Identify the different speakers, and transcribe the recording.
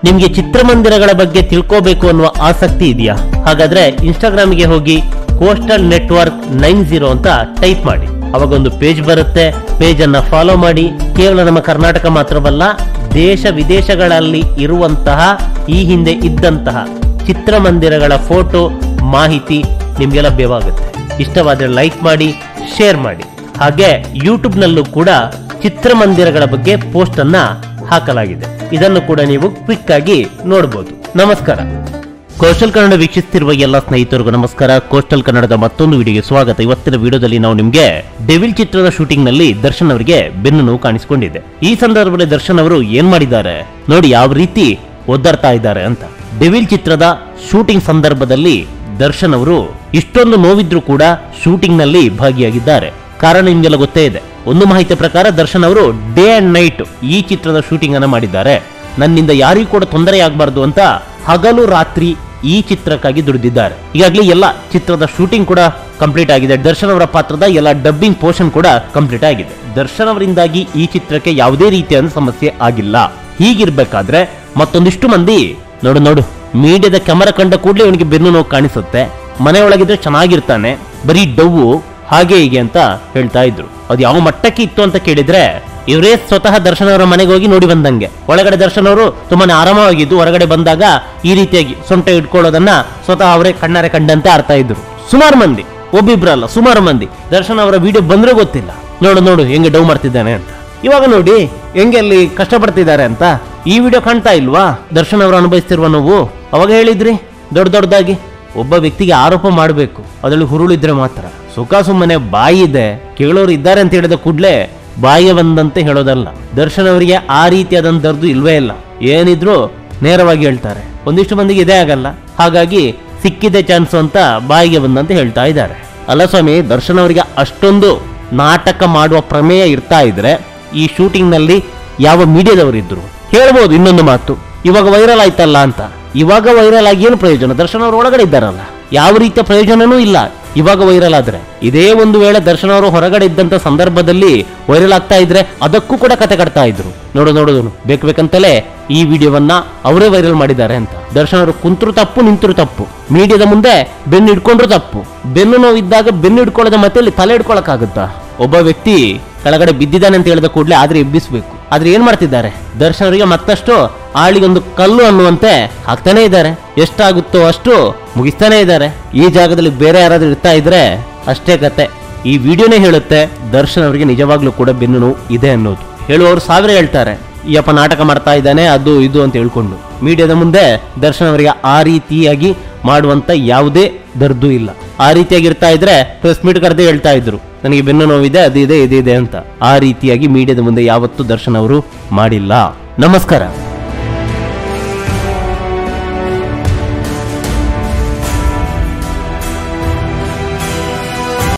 Speaker 1: ನಿಮ್ಗೆ ಚಿತ್ರಮಂದಿರಗಳ ಬಗ್ಗೆ ತಿಳ್ಕೋಬೇಕು ಅನ್ನುವ ಆಸಕ್ತಿ ಇದೆಯಾ? ಹಾಗಾದ್ರೆ ಇನ್ಸ್ಟಾಗ್ರಾಮ್ಗೆ ಹೋಗಿ ಕೋಸ್ಟಲ್ ನೆಟ್ವರ್ಕ್ 90 ಅಂತ ಟೈಪ್ ಮಾಡಿ. ಅವಾಗ ಒಂದು ಪೇಜ್ ಬರುತ್ತೆ. ಪೇಜ್ ಅನ್ನ ಫಾಲೋ ಮಾಡಿ. ಕೇವಲ ನಮ್ಮ ಕರ್ನಾಟಕ ಮಾತ್ರವಲ್ಲ, ದೇಶ ವಿದೇಶಗಳಲ್ಲಿ ಇರುವಂತಹ ಈ ಹಿಂದೆ ಇದ್ದಂತಹ ಚಿತ್ರಮಂದಿರಗಳ ಫೋಟೋ ಮಾಹಿತಿ ನಿಮ್ಗೆ ಲಭ್ಯವಾಗುತ್ತೆ. ಇಷ್ಟವಾದ್ರೆ ಲೈಕ್ ಮಾಡಿ, ಶೇರ್ ಮಾಡಿ. ಹಾಗೆ ಯೂಟ್ಯೂಬ್ ನಲ್ಲೂ ಕೂಡ ಚಿತ್ರಮಂದಿರಗಳ ಬಗ್ಗೆ ಪೋಸ್ಟ್ ಅನ್ನ ಹಾಕಲಾಗಿದೆ. ಇದನ್ನು ಕೂಡ ನೀವು ಕ್ವಿಕ್ ಆಗಿ ನೋಡಬಹುದು. ನಮಸ್ಕಾರ. ಕೋಸ್ಟಲ್ ಕನ್ನಡ ವೀಕ್ಷಿಸುತ್ತಿರುವ ಎಲ್ಲ ಸ್ನೇಹಿತರಿಗೂ ನಮಸ್ಕಾರ. ಕೋಸ್ಟಲ್ ಕನ್ನಡದ ಮತ್ತೊಂದು ವಿಡಿಯೋಗೆ ಸ್ವಾಗತ. ಇವತ್ತಿನ ವಿಡಿಯೋದಲ್ಲಿ ನಾವು ನಿಮ್ಗೆ ಡೆವಿಲ್ ಚಿತ್ರದ ಶೂಟಿಂಗ್ ನಲ್ಲಿ ದರ್ಶನ್ ಅವರಿಗೆ ಬೆನ್ನು ನೋವು ಕಾಣಿಸಿಕೊಂಡಿದೆ. ಈ ಸಂದರ್ಭದಲ್ಲಿ ದರ್ಶನ್ ಅವರು ಏನ್ ಮಾಡಿದ್ದಾರೆ ನೋಡಿ, ಯಾವ ರೀತಿ ಒದ್ದಾಡ್ತಾ ಇದ್ದಾರೆ ಅಂತ. ಡೆವಿಲ್ ಚಿತ್ರದ ಶೂಟಿಂಗ್ ಸಂದರ್ಭದಲ್ಲಿ ದರ್ಶನ್ ಅವರು ಇಷ್ಟೊಂದು ನೋವಿದ್ರು ಕೂಡ ಶೂಟಿಂಗ್ ನಲ್ಲಿ ಭಾಗಿಯಾಗಿದ್ದಾರೆ. ಕಾರಣ ನಿಮ್ಗೆಲ್ಲ ಗೊತ್ತೇ ಇದೆ. ಒಂದು ಮಾಹಿತಿ ಪ್ರಕಾರ ದರ್ಶನ್ ಅವರು ಡೇ ಅಂಡ್ ನೈಟ್ ಈ ಚಿತ್ರದ ಶೂಟಿಂಗ್ ಅನ್ನ ಮಾಡಿದ್ದಾರೆ. ನನ್ನಿಂದ ಯಾರಿಗೂ ಕೂಡ ತೊಂದರೆ ಆಗಬಾರ್ದು ಅಂತ ಹಗಲು ರಾತ್ರಿ ಈ ಚಿತ್ರಕ್ಕಾಗಿ ದುಡಿದಿದ್ದಾರೆ. ಈಗಾಗಲೇ ಎಲ್ಲ ಚಿತ್ರದ ಶೂಟಿಂಗ್ ಕೂಡ ಕಂಪ್ಲೀಟ್ ಆಗಿದೆ. ದರ್ಶನ್ ಅವರ ಪಾತ್ರದ ಎಲ್ಲ ಡಬ್ಬಿಂಗ್ ಪೋರ್ಷನ್ ಕೂಡ ಕಂಪ್ಲೀಟ್ ಆಗಿದೆ. ದರ್ಶನ್ ಅವರಿಂದಾಗಿ ಈ ಚಿತ್ರಕ್ಕೆ ಯಾವುದೇ ರೀತಿಯಾದ ಸಮಸ್ಯೆ ಆಗಿಲ್ಲ. ಹೀಗಿರ್ಬೇಕಾದ್ರೆ ಮತ್ತೊಂದಿಷ್ಟು ಮಂದಿ ನೋಡು ಮೀಡಿಯಾದ ಕ್ಯಾಮರಾ ಕಂಡ ಕೂಡಲೇ ಇವನಿಗೆ ಬೆನ್ನು ನೋವು ಕಾಣಿಸುತ್ತೆ, ಮನೆಯೊಳಗಿದ್ರೆ ಚೆನ್ನಾಗಿರ್ತಾನೆ, ಬರೀ ಡವ್ವು ಹಾಗೆ ಹೀಗೆ ಅಂತ ಹೇಳ್ತಾ ಇದ್ರು. ಅದು ಯಾವ ಮಟ್ಟಕ್ಕೆ ಇತ್ತು ಅಂತ ಕೇಳಿದ್ರೆ, ಇವರೇ ಸ್ವತಃ ದರ್ಶನ್ ಅವರ ಮನೆಗೆ ಹೋಗಿ ನೋಡಿ ಬಂದಂಗೆ. ಒಳಗಡೆ ದರ್ಶನ್ ಅವರು ತುಂಬಾನೇ ಆರಾಮವಾಗಿದ್ದು, ಹೊರಗಡೆ ಬಂದಾಗ ಈ ರೀತಿಯಾಗಿ ಸೊಂಟ ಇಟ್ಕೊಳ್ಳೋದನ್ನ ಸ್ವತಃ ಅವರೇ ಕಣ್ಣಾರೆ ಕಂಡಂತೆ ಆಡ್ತಾ ಇದ್ರು. ಸುಮಾರು ಮಂದಿ, ಒಬ್ಬಿಬ್ರಲ್ಲ ಸುಮಾರು ಮಂದಿ ದರ್ಶನ್ ಅವರ ವಿಡಿಯೋ ಬಂದ್ರೆ ಗೊತ್ತಿಲ್ಲ, ನೋಡು ಹೆಂಗೆ ಡೌ ಮಾಡ್ತಿದ್ದಾನೆ ಅಂತ. ಇವಾಗ ನೋಡಿ ಹೆಂಗೆ ಅಲ್ಲಿ ಕಷ್ಟಪಡ್ತಿದ್ದಾರೆ ಅಂತ. ಈ ವಿಡಿಯೋ ಕಾಣ್ತಾ ಇಲ್ವಾ ದರ್ಶನ್ ಅವರು ಅನುಭವಿಸ್ತಿರುವ ನೋವು? ಅವಾಗ ಹೇಳಿದ್ರಿ ದೊಡ್ಡದಾಗಿ ಒಬ್ಬ ವ್ಯಕ್ತಿಗೆ ಆರೋಪ ಮಾಡಬೇಕು, ಅದರಲ್ಲಿ ಹುರುಳಿದ್ರೆ ಮಾತ್ರ. ಸುಖ ಸುಮ್ಮನೆ ಬಾಯಿ ಇದೆ, ಕೇಳೋರು ಇದ್ದಾರೆ ಅಂತ ಹೇಳಿದ ಕೂಡ್ಲೆ ಬಾಯಿಗೆ ಬಂದಂತೆ ಹೇಳೋದಲ್ಲ. ದರ್ಶನ್ ಅವರಿಗೆ ಆ ರೀತಿಯಾದಂತದ್ದು ಇಲ್ವೇ ಇಲ್ಲ. ಏನಿದ್ರು ನೇರವಾಗಿ ಹೇಳ್ತಾರೆ. ಒಂದಿಷ್ಟು ಮಂದಿಗೆ ಇದೇ ಆಗಲ್ಲ, ಹಾಗಾಗಿ ಸಿಕ್ಕಿದೆ ಚಾನ್ಸ್ ಅಂತ ಬಾಯಿಗೆ ಬಂದಂತೆ ಹೇಳ್ತಾ ಇದ್ದಾರೆ. ಅಲ್ಲ ಸ್ವಾಮಿ, ದರ್ಶನ್ ಅವರಿಗೆ ಅಷ್ಟೊಂದು ನಾಟಕ ಮಾಡುವ ಪ್ರಮೇಯ ಇರ್ತಾ ಇದ್ರೆ ಈ ಶೂಟಿಂಗ್ ನಲ್ಲಿ ಯಾವ ಮೀಡಿಯಾದವರಿದ್ರು ಹೇಳ್ಬೋದು ಇನ್ನೊಂದು ಮಾತು, ಇವಾಗ ವೈರಲ್ ಆಯ್ತಲ್ಲ ಅಂತ. ಇವಾಗ ವೈರಲ್ ಆಗಿ ಏನು ಪ್ರಯೋಜನ? ದರ್ಶನ್ ಅವರು ಒಳಗಡೆ ಇದ್ದಾರಲ್ಲ, ಯಾವ ರೀತಿಯ ಪ್ರಯೋಜನನೂ ಇಲ್ಲ ಇವಾಗ ವೈರಲ್ ಆದ್ರೆ. ಇದೇ ಒಂದು ವೇಳೆ ದರ್ಶನ್ ಅವರು ಹೊರಗಡೆ ಇದ್ದಂತ ಸಂದರ್ಭದಲ್ಲಿ ವೈರಲ್ ಆಗ್ತಾ ಇದ್ರೆ ಅದಕ್ಕೂ ಕೂಡ ಕತೆ ಕಟ್ತಾ ಇದ್ರು. ನೋಡು ಬೇಕಂತಲೇ ಈ ವಿಡಿಯೋವನ್ನ ಅವರೇ ವೈರಲ್ ಮಾಡಿದ್ದಾರೆ ಅಂತ. ದರ್ಶನ್ ಅವರು ಕುಂತರು ತಪ್ಪು, ನಿಂತರು ತಪ್ಪು, ಮೀಡಿಯಾದ ಮುಂದೆ ಬೆನ್ನು ಹಿಡ್ಕೊಂಡ್ರು ತಪ್ಪು. ಬೆನ್ನು ನೋವಿದ್ದಾಗ ಬೆನ್ನು ಹಿಡ್ಕೊಳ್ಳೋದ ಮತ್ತೆ ತಲೆ ಹಿಡ್ಕೊಳಕ್ಕಾಗುತ್ತಾ? ಒಬ್ಬ ವ್ಯಕ್ತಿ ಕೆಳಗಡೆ ಬಿದ್ದಿದ್ದಾನೆ ಅಂತ ಹೇಳಿದ ಕೂಡಲೇ ಆದ್ರೆ ಎಬ್ಬಿಸ್ಬೇಕು. ಆದ್ರೆ ಏನ್ ಮಾಡ್ತಿದ್ದಾರೆ ದರ್ಶನ್ ಅವರಿಗೆ ಮತ್ತಷ್ಟು ಆಳಿಗೊಂದು ಕಲ್ಲು ಅನ್ನುವಂತೆ ಹಾಕ್ತಾನೆ ಇದ್ದಾರೆ. ಎಷ್ಟಾಗುತ್ತೋ ಅಷ್ಟು ಮುಗಿಸ್ತಾನೆ ಇದ್ದಾರೆ. ಈ ಜಾಗದಲ್ಲಿ ಬೇರೆ ಯಾರಾದ್ರೂ ಇರ್ತಾ ಇದ್ರೆ ಅಷ್ಟೇ ಕತೆ. ಈ ವಿಡಿಯೋನೇ ಹೇಳುತ್ತೆ ದರ್ಶನ್ ಅವರಿಗೆ ನಿಜವಾಗ್ಲೂ ಕೂಡ ಬೆನ್ನು ನೋವು ಇದೆ ಅನ್ನೋದು. ಹೇಳುವವರು ಸಾವಿರ ಹೇಳ್ತಾರೆ, ಈಯಪ್ಪ ನಾಟಕ ಮಾಡ್ತಾ ಇದ್ದಾನೆ ಅದು ಇದು ಅಂತ ಹೇಳ್ಕೊಂಡು. ಮೀಡಿಯಾದ ಮುಂದೆ ದರ್ಶನ್ ಅವರಿಗೆ ಆ ರೀತಿಯಾಗಿ ಮಾಡುವಂತ ಯಾವುದೇ ದರ್ದು ಇಲ್ಲ. ಆ ರೀತಿಯಾಗಿ ಇರ್ತಾ ಇದ್ರೆ ಪ್ರೆಸ್ ಮೀಟ್ ಕರೆದೇ ಹೇಳ್ತಾ ಇದ್ರು, ನನಗೆ ಬೆನ್ನು ನೋವಿದೆ, ಅದಿದೆ ಇದಿದೆ ಅಂತ. ಆ ರೀತಿಯಾಗಿ ಮೀಡಿಯಾದ ಮುಂದೆ ಯಾವತ್ತೂ ದರ್ಶನ್ ಅವರು ಮಾಡಿಲ್ಲ. ನಮಸ್ಕಾರ.